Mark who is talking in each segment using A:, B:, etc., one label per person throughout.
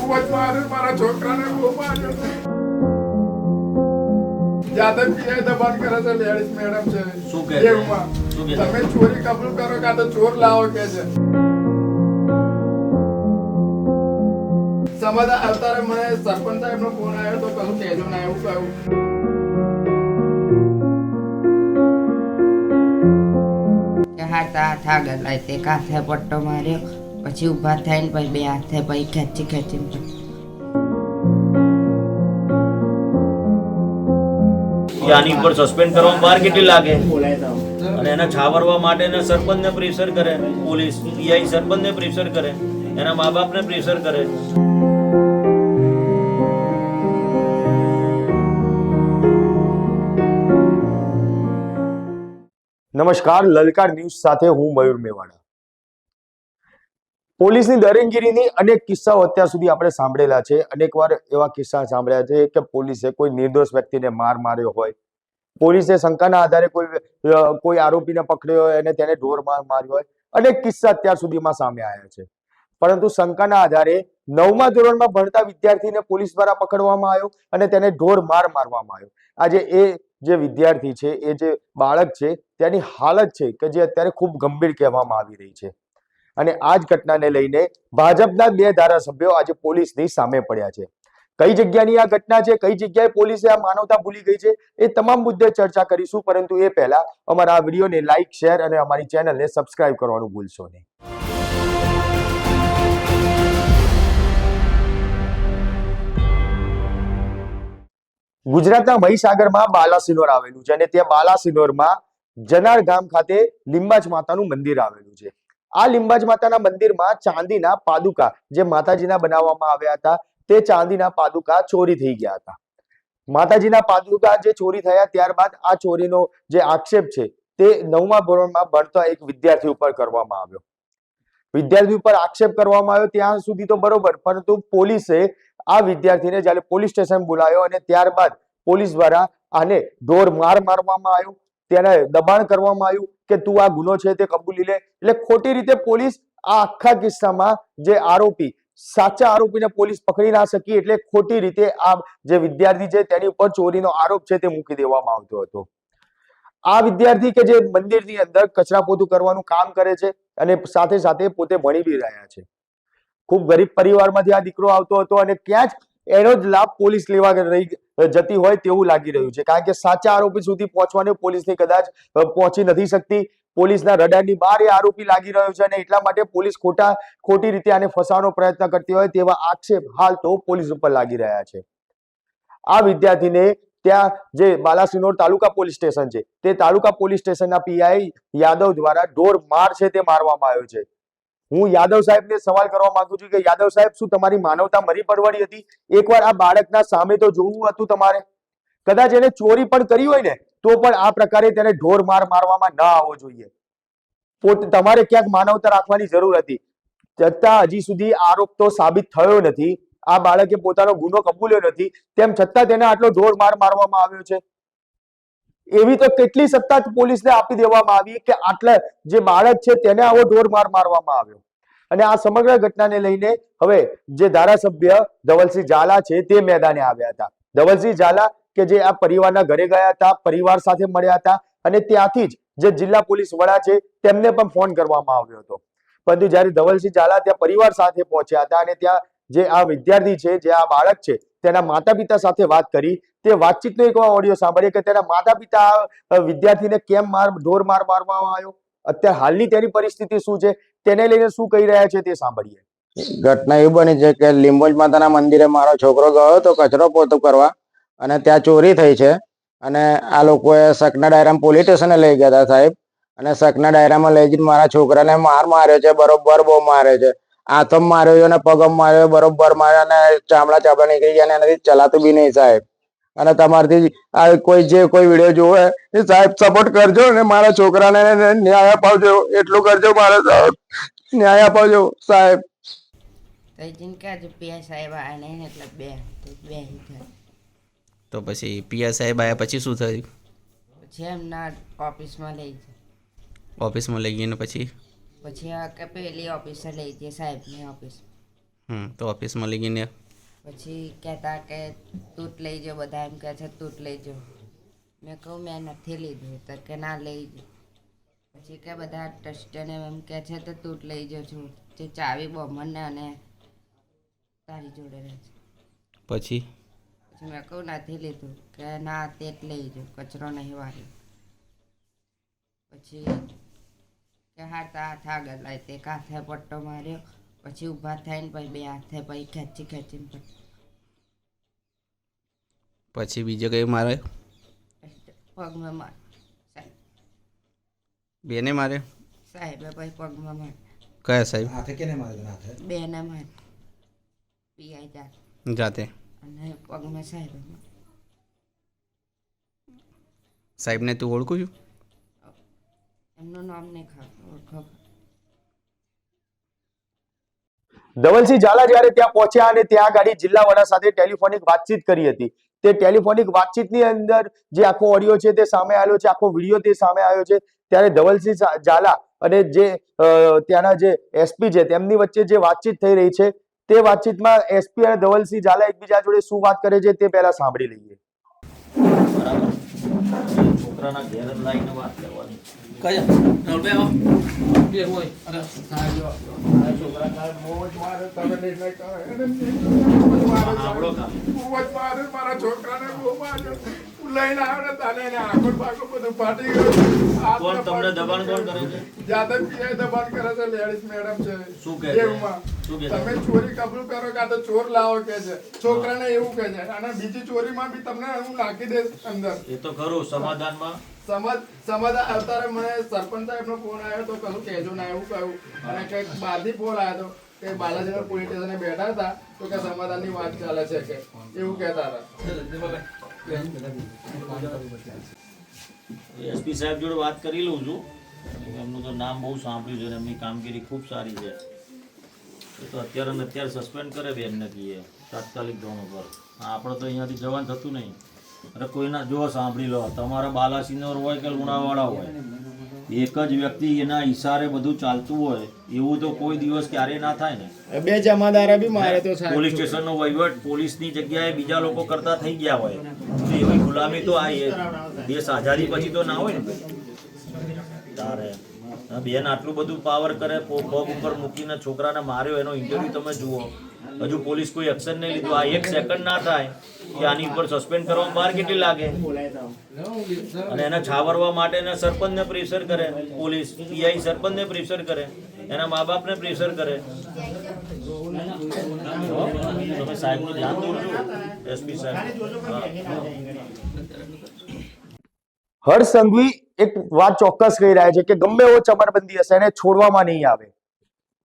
A: જ મારા છોકરાને બહુ માર્યો. જાતે પીએ તો બંધ કરે છે. લેડીઝ મેડમ છે
B: શું કહે છે?
A: એમાં
B: શું કહે છે?
A: તમે ચોરી કબૂલ કરો કાં તો ચોર લાવો કે છે. સમાધાન અત્યારે મને સરપંચ સાહેબ નો ફોન આવ્યો તો કશું કહેજો ના એવું કહ્યું.
C: હાથ આગળ લાવી તે કાંથે પટ્ટો માર્યો, પછી ઊભા થઈને પછી બે હાથે પછી ખેંચીને
B: આની ઉપર સસ્પેન્ડ કરવામાં વાર કેટલી લાગે અને એને છાવરવા માટે સરપંચને પ્રેશર કરે, પોલીસ પીઆઈ સરપંચને પ્રેશર કરે, એના મા બાપને પ્રેશર કરે.
D: નમસ્કાર, લલકાર ન્યૂઝ સાથે હું મયુર મેવાડા. પોલીસની દરેંગીરીની અનેક કિસ્સાઓ અત્યાર સુધી આપણે સાંભળેલા છે. અનેકવાર એવા કિસ્સા સાંભળ્યા છે કે પોલીસે કોઈ નિર્દોષ વ્યક્તિને માર માર્યો હોય, પોલીસે શંકાના આધારે કોઈ આરોપીને પકડ્યો હોય અને તેને ઢોર માર માર્યો હોય. અનેક કિસ્સા અત્યાર સુધીમાં સામે આવ્યા છે. પરંતુ શંકાના આધારે 9મા ધોરણમાં ભણતા વિદ્યાર્થીને પોલીસ દ્વારા પકડવામાં આવ્યો અને તેને ઢોર માર મારવામાં આવ્યો. આજે એ જે વિદ્યાર્થી છે, એ જે બાળક છે, તેની હાલત છે કે જે અત્યારે ખૂબ ગંભીર કહેવામાં આવી રહી છે. અને આ જ ઘટનાને લઈને ભાજપના 2 ધારાસભ્યો આજે પોલીસની સામે પડ્યા છે. કઈ જગ્યાની આ ઘટના છે, કઈ જગ્યાએ પોલીસે આ માનવતા ભૂલી ગઈ છે, એ તમામ મુદ્દે ચર્ચા કરીશું. પરંતુ એ પહેલા અમારા આ વિડીયોને લાઈક, શેર અને અમારી ચેનલને સબસ્ક્રાઇબ કરવાનું ભૂલશો નહીં. ગુજરાતના મહીસાગરમાં બાલાસિનોર આવેલું છે અને ત્યાં બાલાસિનોરમાં જનાર ગામ ખાતે લીંબાજ માતાનું મંદિર આવેલું છે. આ લીંબાજ માતાના મંદિરમાં ચાંદીના પાદુકા જે માતાજીના બનાવવામાં આવ્યા હતા, તે ચાંદીના પાદુકા ચોરી થઈ ગયા હતા. માતાજીના પાદુકા જે ચોરી થયા ત્યારબાદ આ ચોરીનો જે આક્ષેપ છે તે 9મા ધોરણમાં ભણતા એક વિદ્યાર્થી ઉપર કરવામાં આવ્યો. વિદ્યાર્થી ઉપર આક્ષેપ કરવામાં આવ્યો ત્યાં સુધી તો બરોબર, પરંતુ પોલીસે આ વિદ્યાર્થીને જ્યારે પોલીસ સ્ટેશન બોલાયો અને ત્યારબાદ પોલીસ દ્વારા આને ઢોર માર મારવામાં આવ્યો, તેને દબાણ કરવામાં આવ્યું કે તું આ ગુનો છે તે કબૂલી લે. એટલે ખોટી રીતે પોલીસ આ આખા કિસ્સામાં જે આરોપી, સાચા આરોપીને પોલીસ પકડી ના શકી, એટલે ખોટી રીતે આ જે વિદ્યાર્થી છે તેની ઉપર ચોરીનો આરોપ છે તે મૂકી દેવામાં આવતો હતો. આ વિદ્યાર્થી કે જે મંદિરની અંદર કચરા પોતું કરવાનું કામ કરે છે અને સાથે સાથે પોતે ભણી બી રહ્યા છે. ખૂબ ગરીબ પરિવારમાંથી આ દીકરો આવતો હતો અને ક્યાં જ એનો જ લાભ પોલીસ લેવા રહી જતી હોય તેવું લાગી રહ્યું છે. કારણ કે સાચા આરોપી સુધી પહોંચવાની પોલીસની કદાચ પહોંચી નથી શકતી. પોલીસના રડારની બહાર એ આરોપી લાગી રહ્યો છે અને એટલા માટે પોલીસ ખોટી રીતે આને ફસાવવાનો પ્રયત્ન કરતી હોય તેવા આક્ષેપ હાલ તો પોલીસ ઉપર લાગી રહ્યા છે. આ વિદ્યાર્થીને ત્યાં જે બાલાસિનોર તાલુકા પોલીસ સ્ટેશન છે, તે તાલુકા પોલીસ સ્ટેશનના પીઆઈ યાદવ દ્વારા ઢોર માર છે તે મારવામાં આવ્યો છે. હું યાદવ સાહેબને સવાલ કરવા માંગુ છું કે યાદવ સાહેબ, શું તમારી માનવતા મરી પડવાની હતી? એકવાર આ બાળકના સામે તો જોવું હતું તમારે. કદાચ એને ચોરી પણ કરી હોય ને તો પણ આ પ્રકારે તેને ઢોર માર મારવામાં ન આવવો જોઈએ. તમારે ક્યાંક માનવતા રાખવાની જરૂર હતી. છતાં હજી સુધી આરોપ તો સાબિત થયો નથી. આ બાળકે પોતાનો ગુનો કબૂલ્યો નથી, તેમ છતાં તેને આટલો ઢોર માર મારવામાં આવ્યો છે. એવી તો કેટલી સત્તા પોલીસને આપી દેવામાં આવી કે આટલા જે બાળક છે તેને આવો ઢોર માર મારવામાં આવ્યો. અને આ સમગ્ર ઘટનાને લઈને હવે જે ધારાસભ્ય ધવલસિંહ ઝાલા છે તે મેદાને આવ્યા હતા. ધવલસિંહ ઝાલા કે જે આ પરિવારના ઘરે ગયા હતા, પરિવાર સાથે મળ્યા હતા અને ત્યાંથી જ જે જિલ્લા પોલીસ વડા છે તેમને પણ ફોન કરવામાં આવ્યો હતો. પરંતુ જ્યારે ધવલસિંહ ઝાલા ત્યાં પરિવાર સાથે પહોંચ્યા હતા અને ત્યાં જે આ વિદ્યાર્થી છે, જે આ બાળક છે, તેના માતા પિતા સાથે વાત કરી, તે વાતચીતનો એક ઓડિયો સાંભળીએ કે તેના માતા પિતા વિદ્યાર્થીને કેમ ઢોર માર મારવામાં આવ્યો, અત્યારે હાલની તેની પરિસ્થિતિ શું છે, તેને લઈને શું કહી રહ્યા છે તે સાંભળીએ.
E: ઘટના એવી બની છે કે લીંબોજ માતાના મંદિરે મારો છોકરો ગયો તો કચરો પોતું કરવા અને ત્યાં ચોરી થઈ છે અને આ લોકોએ સકના ડાયરામાં પોલીસ સ્ટેશને લઈ ગયા હતા સાહેબ. અને સકના ડાયરામાં લઈ જઈને મારા છોકરાને માર માર્યો છે, બરોબર બહુ માર્યો છે. હાથમ માર્યો અને પગમ માર્યો, બરોબર માર્યો અને ચામડા નીકળી ગયા અને એનાથી ચલાતું બી નહીં સાહેબ. અને તમારથી આ કોઈ વિડીયો જોવે એ સાહેબ સપોર્ટ કરજો અને મારા છોકરાને ન્યાય અપાવજો, એટલું કરજો. મારે ન્યાય અપાવજો સાહેબ.
F: તો પછી પીઆઈ સાહેબ આવ્યા પછી શું થયું?
C: પછી એમના ઓફિસમાં લઈ
F: ઓફિસમાં લઈ ગઈને પછી
C: આ કે પેલી ઓફિસે લઈ જઈએ સાહેબની ઓફિસ.
F: તો ઓફિસમાં લઈ ગઈને
C: પછી કહેતા કે તું જ લઈ જાઓ, બધા એમ કહે છે તું જ લઈ જાઓ. મેં કહું મેં નથી લીધું, તો કે ના લઈ જાઓ. પછી કે બધા ટ્રસ્ટને એમ કહે છે તો તું જ લઈ જાઉં છું, જે ચાવી બમણને અને તારી જોડે રહે છે.
F: પછી
C: પછી મેં કહું નથી લીધું, કે ના તે જ લઈ જાઉં, કચરો નહીં વાળ્યો. પછી કે હાથ આગળ લાવી તે હાથે પટ્ટો માર્યો. પછી ઊભા થઈને પછી બે હાથે પછી ખેંચીને પટ્ટો.
F: પછી બીજો કઈ મારે
C: પગમાં માર સાહેબ,
F: બેને મારે
C: સાહેબે પછી પગમાં માર.
F: કયા સાહેબ?
C: બેને માર પીઆઈ
F: જાતે
C: અને પગમાં સાહેબે માર.
F: સાહેબને તું ઓળખું છું?
C: એમનું નામ નહીં ઓળખો.
D: ધવલસિંહ ઝાલા જ્યારે ત્યાં પહોંચ્યા અને ત્યાં ગાડી જિલ્લા વડા સાથે ટેલિફોનિક વાતચીત કરી હતી. તે ટેલિફોનિક વાતચીતની અંદર જે આખો ઓડિયો છે તે સામે આવ્યો છે, આખો વિડીયો તે સામે આવ્યો છે. ત્યારે ધવલસિંહ ઝાલા અને જે ત્યાંના જે એસપી છે તેમની વચ્ચે જે વાતચીત થઈ રહી છે તે વાતચીતમાં એસપી અને ધવલસિંહ ઝાલા એકબીજા જોડે શું વાત કરે છે તે પહેલા સાંભળી લઈએ.
B: બરાબર, છોકરાના ઘેર જ લાઈને વાત કરવાની.
A: છોકરા કાંઈ બહુ જ મારે, તમે નિર્ણય કરો.
B: સાંભળો કામ.
A: બહુ જ મારે, મારા છોકરાને બહુ માર્યો. લઈને આવ્યો ને તને એને આગળ પાછળ બધું ફાટી ગયું.
B: કોણ તમને દબાણ કોણ કરે છે?
A: જાતે પીઆઈ દબાણ કરે છે, લેડીઝ મેડમ છે.
B: શું કહે છે?
A: એમાં
B: શું કહે છે?
A: તમે ચોરી કબૂલ કરો કાં તો ચોર લાવો કે છે. છોકરાને એવું કહે છે અને બીજી ચોરીમાં બી તમને હું નાખી દઈશ અંદર.
B: એ તો ખરું સમાધાનમાં.
A: સમાધાન અત્યારે મને સરપંચ સાહેબનો ફોન આવ્યો તો કશું કહેજો ના એવું કહ્યું. અને કંઈક બહારથી ફોન આવ્યો હતો કે બાલાજીનગર પોલીસ સ્ટેશને બેઠા હતા તો કે સમાધાનની વાત ચાલે છે કે એવું કહેતા હતા.
B: એસપી સાહેબ જોડે વાત કરી લઉં છું. એમનું તો નામ બહુ સાંભળ્યું છે અને એમની કામગીરી ખૂબ સારી છે. એ તો અત્યારે ને અત્યારે સસ્પેન્ડ કરે બેનને કહીએ તાત્કાલિક ધોરણ પર. આપણે તો અહીંયાથી જવાનું થતું નહીં. અરે કોઈના જો સાંભળી લો, તમારા બાલાસિનોર હોય કે લુણાવાડા હોય, એક જ વ્યક્તિ એના ઈશારે બધું ચાલતું હોય એવું તો કોઈ દિવસ ક્યારેય ના થાય ને.
A: બે જમાદારે બી મારે તો
B: પોલીસ સ્ટેશનનો વહીવટ પોલીસની જગ્યાએ બીજા લોકો કરતા થઈ ગયા હોય તો એવી ગુલામી તો આ દેશ આઝાદી પછી તો ના હોય ને. તારે બેન આટલું બધું પાવર કરે, પગ ઉપર મૂકીને છોકરાને માર્યો, એનો ઇન્ટરવ્યુ તમે જુઓ. હજુ પોલીસ કોઈ એક્શન નહીં લીધું. આ એક સેકન્ડ ના થાય કે આની ઉપર સસ્પેન્ડ કરવામાં વાર કેટલી લાગે. અને એને છાવરવા માટે સરપંચને પ્રેશર કરે પોલીસ, પીઆઈ સરપંચને પ્રેશર કરે, એના મા બાપને પ્રેશર કરે. તમે સાહેબનું ધ્યાન દોરજો, એસપી સાહેબ.
D: હર્ષ સંઘવી એક વાત ચોક્કસ કહી રહ્યા છે કે ગમે એવો ચમરબંધી હશે એને છોડવામાં નહીં આવે.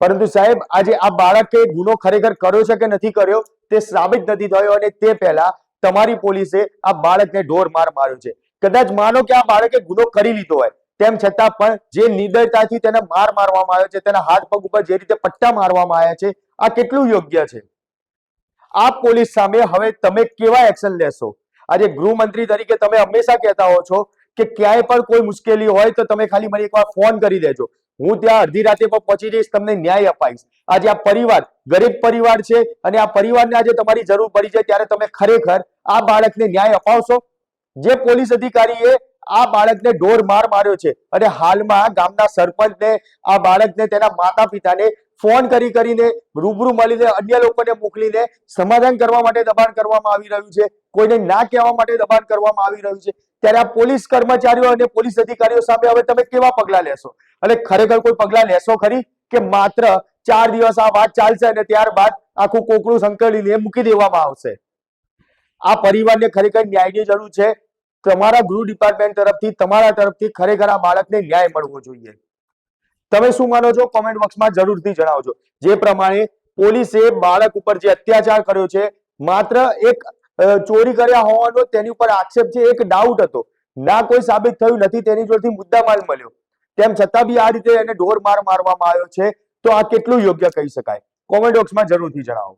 D: પરંતુ સાહેબ આજે આ બાળકે ગુનો ખરેખર કર્યો છે કે નથી કર્યો તે સાબિત નથી થયો અને તે પહેલા તમારી પોલીસે આ બાળકને ઢોર માર માર્યો છે. કદાચ માનો કે આ બાળકે ગુનો કરી લીધો હોય તેમ છતાં પણ જે નિર્દયતાથી તેને માર મારવામાં આવ્યો છે, તેના હાથ પગ ઉપર જે રીતે પટ્ટા મારવામાં આવ્યા છે, આ કેટલું યોગ્ય છે? આ પોલીસ સામે હવે તમે કેવા એક્શન લેશો? આજે ગૃહમંત્રી તરીકે તમે હંમેશા કહેતા હો છો કે ક્યાંય પણ કોઈ મુશ્કેલી હોય તો તમે ખાલી મને એકવાર ફોન કરી દેજો, હું ત્યાં અડધી રાતે પણ પહોંચી જઈશ, તમને ન્યાય અપાઈશ. આજે આ પરિવાર ગરીબ પરિવાર છે અને આ પરિવારને આજે તમારી જરૂર પડી છે ત્યારે તમે ખરેખર આ બાળકને ન્યાય અપાવશો? જે પોલીસ અધિકારીએ આ બાળકને ઢોર માર માર્યો છે અને હાલમાં ગામના સરપંચને આ બાળકને તેના માતા પિતાને ફોન કરીને રૂબરૂ મળીને અન્ય લોકોને મોકલીને સમાધાન કરવા માટે દબાણ કરવામાં આવી રહ્યું છે, કોઈને ના કહેવા માટે દબાણ કરવામાં આવી રહ્યું છે. ત્યારે આ પોલીસ કર્મચારીઓ અને પોલીસ અધિકારીઓ સામે હવે તમે કેવા પગલા લેશો? અને ખરેખર કોઈ પગલા લેશો ખરી કે માત્ર 4 દિવસ આ વાત ચાલશે અને ત્યારબાદ આખું કોકડું સંકળીને મૂકી દેવામાં આવશે? આ પરિવારને ખરેખર ન્યાયની જરૂર છે. તમારા ગૃહ ડિપાર્ટમેન્ટ તરફથી, તમારા તરફથી ખરેખર આ બાળકને ન્યાય મળવો જોઈએ. તમે શું માનો છો? કોમેન્ટ બોક્સમાં જરૂરથી જણાવજો. જે પ્રમાણે પોલીસે બાળક ઉપર જે અત્યાચાર કર્યો છે, માત્ર એક ચોરી કર્યા હોવાનો તેની ઉપર આક્ષેપ છે, એક ડાઉટ હતો, ના કોઈ સાબિત થયું નથી, તેની જોડેથી મુદ્દામાલ મળ્યો, તેમ છતાં બી આ રીતે એને ઢોર માર મારવામાં આવ્યો છે, તો આ કેટલું યોગ્ય કહી શકાય? કોમેન્ટ બોક્સમાં જરૂરથી જણાવો.